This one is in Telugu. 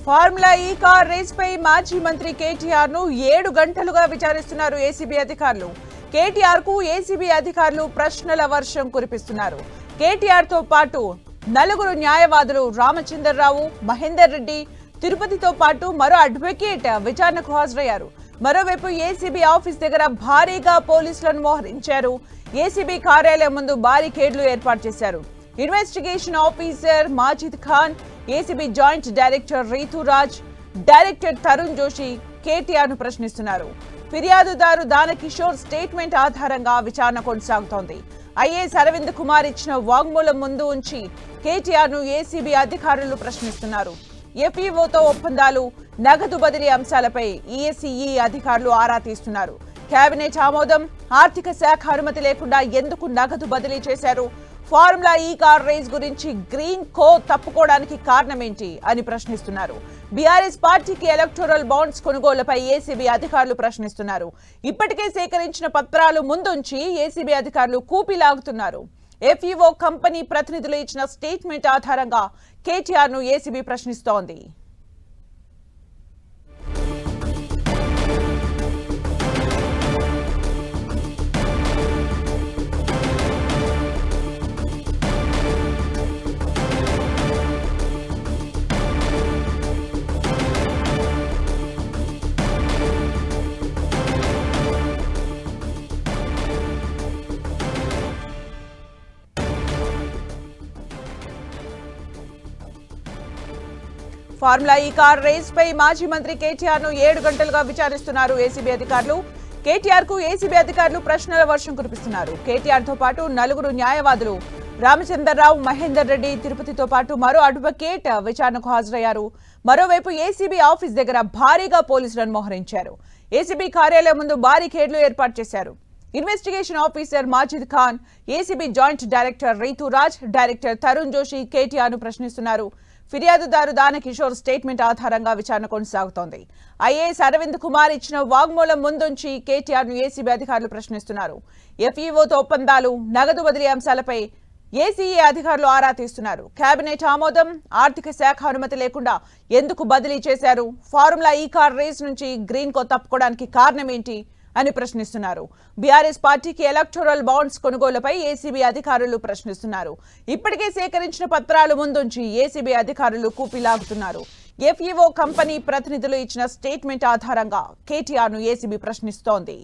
ఫార్ములా ఈ కార్ రేస్ పై మాజీ మంత్రి కేటీఆర్ ను 7 గంటలుగా విచారిస్తున్నారు ఏసీబీ అధికారులు. కేటీఆర్ కు ఏసీబీ అధికారులు ప్రశ్నల వర్షం కురిపిస్తున్నారు. కేటీఆర్ తో పాటు నలుగురు న్యాయవాదులు రామచంద్రరావు, మహేందర్ రెడ్డి, తిరుపతితో పాటు మరో అడ్వకేట్ విచారణకు హాజరయ్యారు. మరోవైపు ఏసీబీ ఆఫీస్ దగ్గర భారీగా పోలీసులను మోహరించారు. ఏసీబీ కార్యాలయం ముందు బారికేడ్లు ఏర్పాటు చేశారు. Investigation officer Majid Khan, ACB joint director Rituraj, director Tarun Joshi KTR ను ప్రశ్నిస్తున్నారు. ఫిర్యాదుదారు దానకిషోర్ స్టేట్మెంట్ ఆధారంగా విచారణ కొనసాగుతోంది. ఐఏఎస్ అరవింద్ కుమార్ ఇచ్చిన వాంగ్మూలం ముందు ఉంచి కేటీఆర్ ను ఏసీబీ అధికారులు ప్రశ్నిస్తున్నారు. ఎఫ్ఈఓతో ఒప్పందాలు, నగదు బదిలీ అంశాలపై ఈఎస్ఈ అధికారులు ఆరా తీస్తున్నారు. కేబినెట్ ఆమోదం, ఆర్థిక శాఖ అనుమతి లేకుండా ఎందుకు నగదు బదిలీ చేశారు? ఫార్ములా ఈ కార్ రేస్ గురించి గ్రీన్ కో తప్పుకోవడానికి కారణమేంటి అని ప్రశ్నిస్తున్నారు. బీఆర్ఎస్ పార్టీకి ఎలక్టోరల్ బాండ్స్ కొనుగోలుపై ఏసీబీ అధికారులు ప్రశ్నిస్తున్నారు. ఇప్పటికే సేకరించిన పత్రాలు ముందుంచి ఏసీబీ అధికారులు కూపిలాగుతున్నారు. ఎఫ్ఈఓ కంపెనీ ప్రతినిధులు ఇచ్చిన స్టేట్మెంట్ ఆధారంగా కేటీఆర్ ను ఏసీబీ ప్రశ్నిస్తోంది. ఫార్ములా ఈ కార్ రేస్ పై మాజీ మంత్రి కేటీఆర్ ను 7 గంటలుగా విచారిస్తున్నారు ఏసీబీ అధికారులు. కేటీఆర్ కు ఏసీబీ అధికారులు ప్రశ్నల వర్షం కురిపిస్తున్నారు. కేటీఆర్ తో పాటు నలుగురు న్యాయవాదులు రామచంద్రరావు, మహేందర్ రెడ్డి, తిరుపతితో పాటు మరో అడ్వకేట్ విచారణకు హాజరయ్యారు. మరోవైపు ఏసీబీ ఆఫీస్ దగ్గర భారీగా పోలీసులను మోహరించారు. ఏసీబీ కార్యాలయం ముందు బారికేడ్లు ఏర్పాటు చేశారు. Investigation officer Majid Khan, ACB joint director Rituraj, director Tarun Joshi KTR ను ప్రశ్నిస్తున్నారు. ఫిర్యాదుదారు దానకిషోర్ స్టేట్మెంట్ ఆధారంగా విచారణ కొనసాగుతోంది. ఐఏఎస్ అరవింద్ కుమార్ ఇచ్చిన వాంగ్మూలం ముందుంచి కేటీఆర్ ను ఏసీబీ అధికారులు ప్రశ్నిస్తున్నారు. ఎఫ్ఈఓతో ఒప్పందాలు, నగదు బదిలీ అంశాలపై ఏసీఏ అధికారులు ఆరా తీస్తున్నారు. కేబినెట్ ఆమోదం, ఆర్థిక శాఖ అనుమతి లేకుండా ఎందుకు బదిలీ చేశారు? ఫార్ములా ఈ కార్ రేస్ నుంచి గ్రీన్ కో తప్పుకోవడానికి కారణం ఏంటి అని ప్రశ్నిస్తున్నారు. బీఆర్ఎస్ పార్టీకి ఎలక్టోరల్ బాండ్స్ కొనుగోలుపై ఏసీబీ అధికారులు ప్రశ్నిస్తున్నారు. ఇప్పటికే సేకరించిన పత్రాలు ముందుంచి ఏసీబీ అధికారులు కూపిలాగుతున్నారు. ఎఫ్ఈఓ కంపెనీ ప్రతినిధులు ఇచ్చిన స్టేట్మెంట్ ఆధారంగా కేటీఆర్ ను ఏసీబీ ప్రశ్నిస్తోంది.